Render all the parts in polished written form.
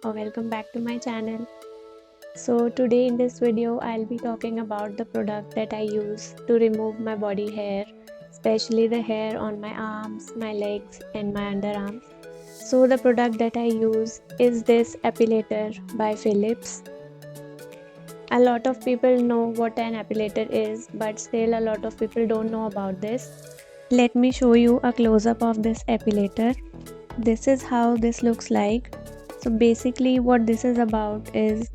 or welcome back to my channel. So today in this video I'll be talking about the product that I use to remove my body hair, especially the hair on my arms, my legs and my underarms. So the product that I use is this Epilator by Philips. A lot of people know what an epilator is, but still a lot of people don't know about this. Let me show you a close-up of this epilator. This is how this looks like. So basically what this is about is,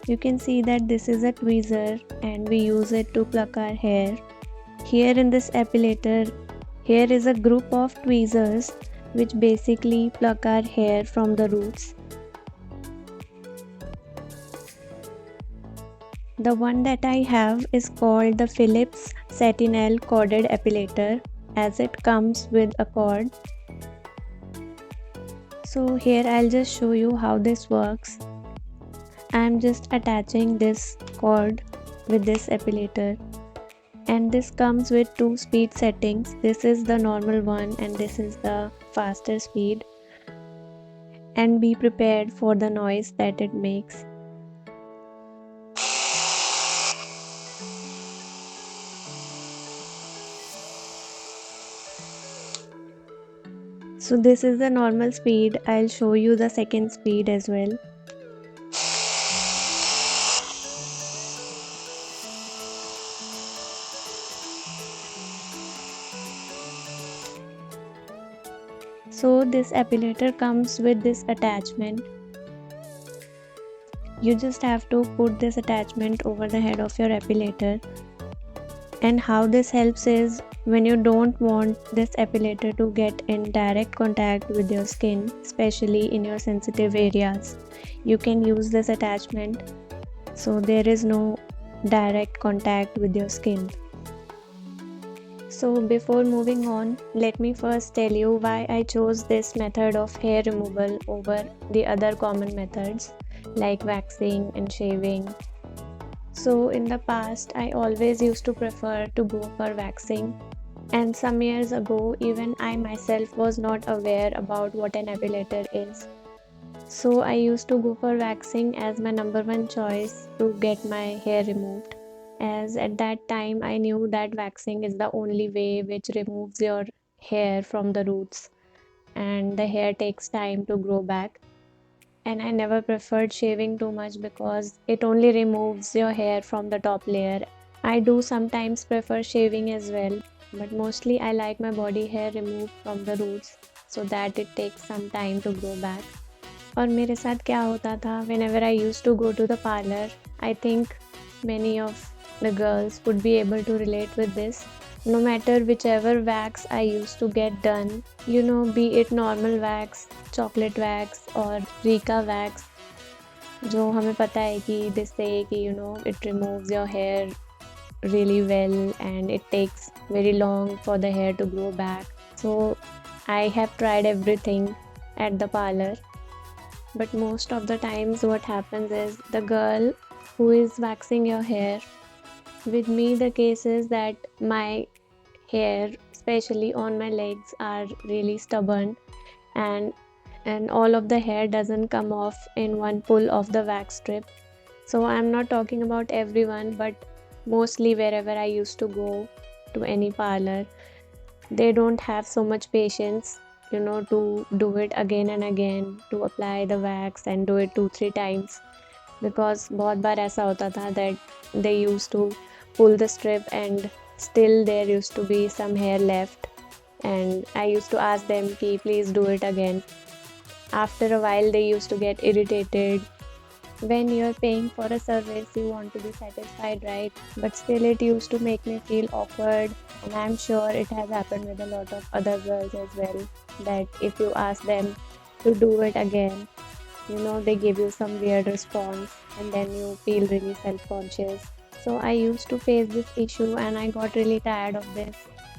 you can see that this is a tweezer and we use it to pluck our hair. Here in this epilator, here is a group of tweezers which basically pluck our hair from the roots. The one that I have is called the Philips Sentinel Corded Epilator, as it comes with a cord. So here I'll just show you how this works. I'm just attaching this cord with this epilator, and this comes with two speed settings. This is the normal one and this is the faster speed, and be prepared for the noise that it makes. So this is the normal speed. I'll show you the second speed as well. So this epilator comes with this attachment. You just have to put this attachment over the head of your epilator. And how this helps is, when you don't want this epilator to get in direct contact with your skin, especially in your sensitive areas, you can use this attachment so there is no direct contact with your skin. So before moving on, let me first tell you why I chose this method of hair removal over the other common methods like waxing and shaving. So in the past, I always used to prefer to go for waxing, and some years ago even I myself was not aware about what an epilator is. So I used to go for waxing as my number one choice to get my hair removed, as at that time I knew that waxing is the only way which removes your hair from the roots, and the hair takes time to grow back. And I never preferred shaving too much because it only removes your hair from the top layer. I do sometimes prefer shaving as well, but mostly I like my body hair removed from the roots so that it takes some time to grow back. और मेरे साथ क्या होता था, whenever I used to go to the parlor, I think many of the girls would be able to relate with this. No matter whichever wax I used to get done, be it normal wax, chocolate wax or Rika wax, जो हमें पता है कि this say कि it removes your hair really well and it takes very long for the hair to grow back. So I have tried everything at the parlor, but most of the times what happens is, the girl who is waxing your hair, with me the case is that my hair, especially on my legs, are really stubborn, and all of the hair doesn't come off in one pull of the wax strip. So I'm not talking about everyone, but mostly wherever I used to go to any parlor, they don't have so much patience to do it again and again, to apply the wax and do it 2-3 times, because बहुत बार ऐसा होता था that they used to pull the strip and still there used to be some hair left, and I used to ask them ki please do it again. After a while they used to get irritated. When you're paying for a service, you want to be satisfied, right? But still it used to make me feel awkward, and I'm sure it has happened with a lot of other girls as well, that if you ask them to do it again, they give you some weird response and then you feel really self-conscious. So I used to face this issue and I got really tired of this.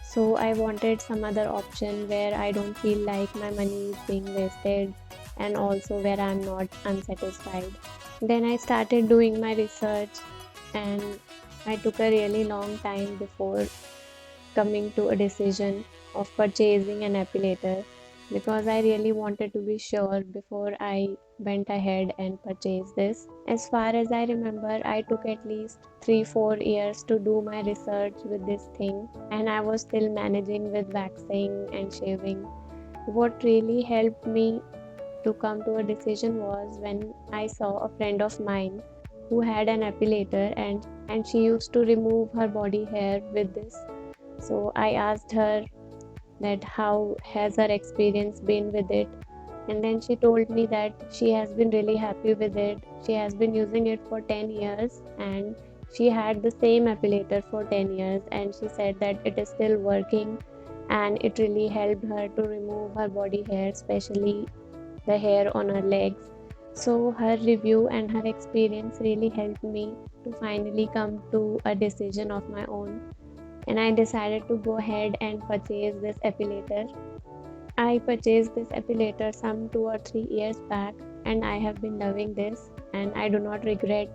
So I wanted some other option where I don't feel like my money is being wasted, and also where I'm not unsatisfied. Then I started doing my research, and I took a really long time before coming to a decision of purchasing an epilator, because I really wanted to be sure before I went ahead and purchased this. As far as I remember, I took at least 3-4 years to do my research with this thing, and I was still managing with waxing and shaving. What really helped me to come to a decision was when I saw a friend of mine who had an epilator, and she used to remove her body hair with this. So I asked her that how has her experience been with it, and then she told me that she has been really happy with it. She has been using it for 10 years, and she had the same epilator for 10 years, and she said that it is still working, and it really helped her to remove her body hair, especially the hair on her legs. So her review and her experience really helped me to finally come to a decision of my own, and I decided to go ahead and purchase this epilator. I purchased this epilator some 2 or 3 years back, and I have been loving this, and I do not regret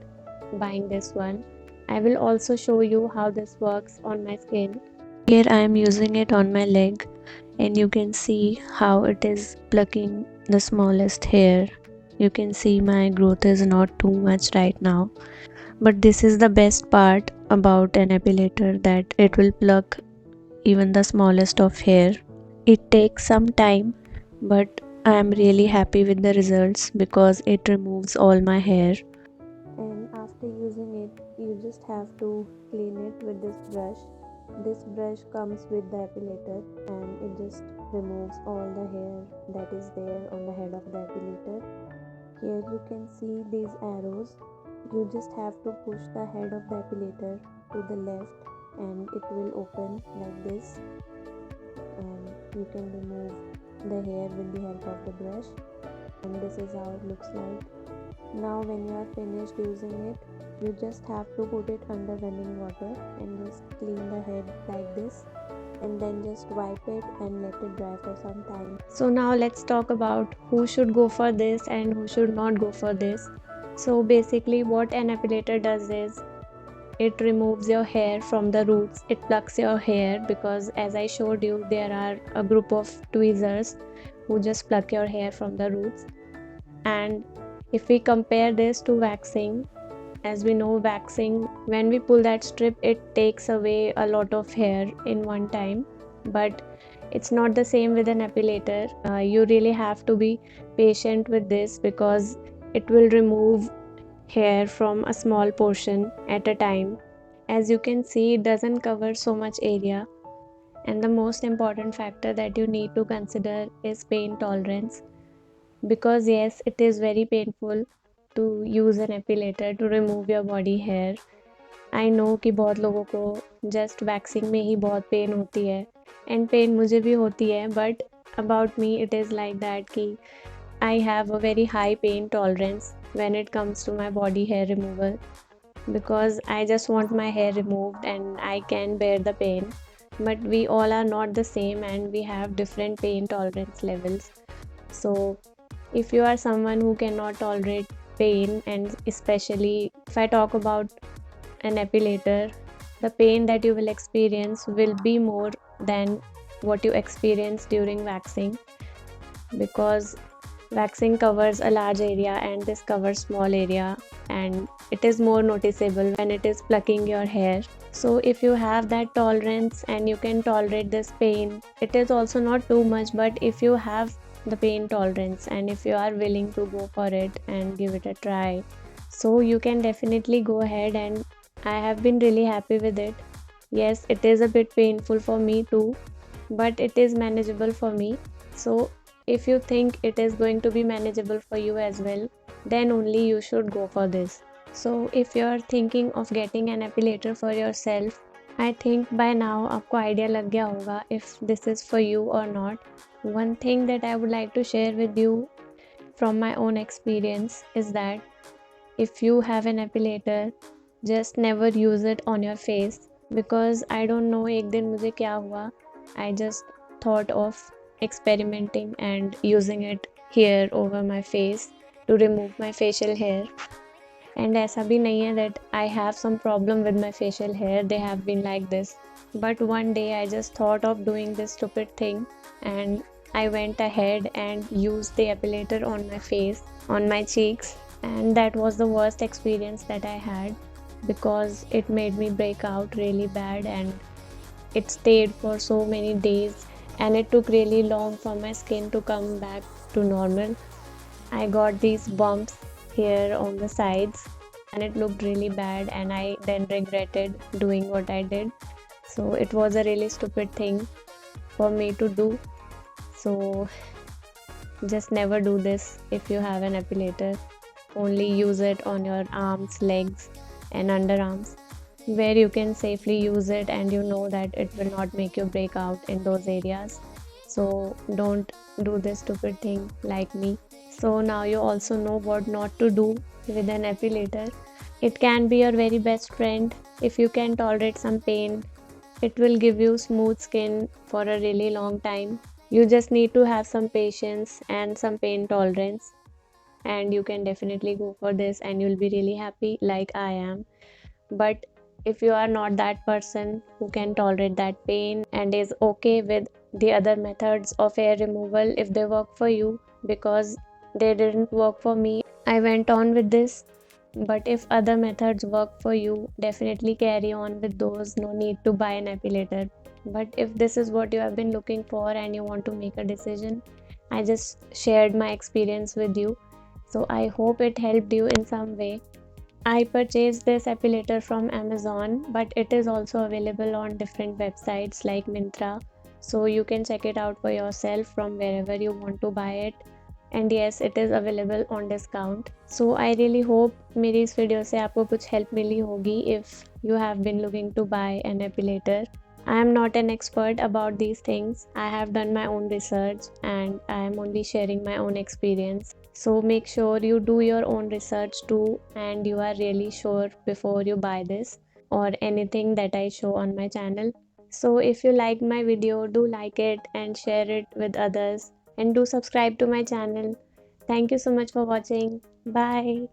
buying this one. I will also show you how this works on my skin. Here I am using it on my leg, and you can see how it is plucking the smallest hair. You can see my growth is not too much right now, but this is the best part about an epilator, that it will pluck even the smallest of hair. It takes some time, but I am really happy with the results because it removes all my hair. And after using it, you just have to clean it with this brush. This brush comes with the epilator, and it just removes all the hair that is there on the head of the epilator. Here you can see these arrows. You just have to push the head of the epilator to the left, and it will open like this, and you can remove the hair with the help of the brush, and this is how it looks like. Now when you are finished using it, you just have to put it under running water and just clean the head like this, and then just wipe it and let it dry for some time. So now let's talk about who should go for this and who should not go for this. So basically what an epilator does is it removes your hair from the roots. It plucks your hair, because as I showed you, there are a group of tweezers who just pluck your hair from the roots. And if we compare this to waxing, as we know, waxing, when we pull that strip, it takes away a lot of hair in one time, but it's not the same with an epilator. You really have to be patient with this, because it will remove hair from a small portion at a time. As you can see, it doesn't cover so much area, and the most important factor that you need to consider is pain tolerance, because yes, it is very painful to use an epilator to remove your body hair. I know कि बहुत लोगों को just waxing में ही बहुत pen होती है, and pen मुझे भी होती है, but about me it is like that कि I have a very high pain tolerance when it comes to my body hair removal, because I just want my hair removed and I can bear the pain. But we all are not the same, and we have different pain tolerance levels. So if you are someone who cannot tolerate pain, and especially if I talk about an epilator, the pain that you will experience will be more than what you experience during waxing, because waxing covers a large area and this covers small area, and it is more noticeable when it is plucking your hair. So if you have that tolerance and you can tolerate this pain, it is also not too much, but if you have the pain tolerance and if you are willing to go for it and give it a try, so you can definitely go ahead, and I have been really happy with it. Yes, it is a bit painful for me too, but it is manageable for me. So if you think it is going to be manageable for you as well, then only you should go for this. So if you are thinking of getting an epilator for yourself, I think by now आपको idea लग गया होगा if this is for you or not. One thing that I would like to share with you from my own experience is that if you have an epilator, just never use it on your face, because I don't know एक दिन मुझे क्या हुआ, I just thought of experimenting and using it here over my face to remove my facial hair. And ऐसा भी नहीं है that I have some problem with my facial hair, they have been like this. But one day I just thought of doing this stupid thing, and I went ahead and used the epilator on my face, on my cheeks, and that was the worst experience that I had because it made me break out really bad and it stayed for so many days and it took really long for my skin to come back to normal. I got these bumps here on the sides and it looked really bad and I then regretted doing what I did. So it was a really stupid thing for me to do. So just never do this if you have an epilator. Only use it on your arms, legs and underarms where you can safely use it and you know that it will not make you break out in those areas. So don't do this stupid thing like me. So now you also know what not to do with an epilator. It can be your very best friend if you can tolerate some pain. It will give you smooth skin for a really long time. You just need to have some patience and some pain tolerance, and you can definitely go for this and you'll be really happy like I am. But if you are not that person who can tolerate that pain and is okay with the other methods of hair removal, if they work for you, because they didn't work for me, I went on with this. But if other methods work for you, definitely carry on with those. No need to buy an epilator. But if this is what you have been looking for and you want to make a decision, I just shared my experience with you. So I hope it helped you in some way. I purchased this epilator from Amazon, but it is also available on different websites like Myntra. So you can check it out for yourself from wherever you want to buy it. And yes, it is available on discount. So I really hope मेरी इस video से आपको कुछ help मिली होगी if you have been looking to buy an epilator. I am not an expert about these things. I have done my own research and I am only sharing my own experience. So make sure you do your own research too and you are really sure before you buy this or anything that I show on my channel. So if you liked my video, do like it and share it with others and do subscribe to my channel. Thank you so much for watching. Bye.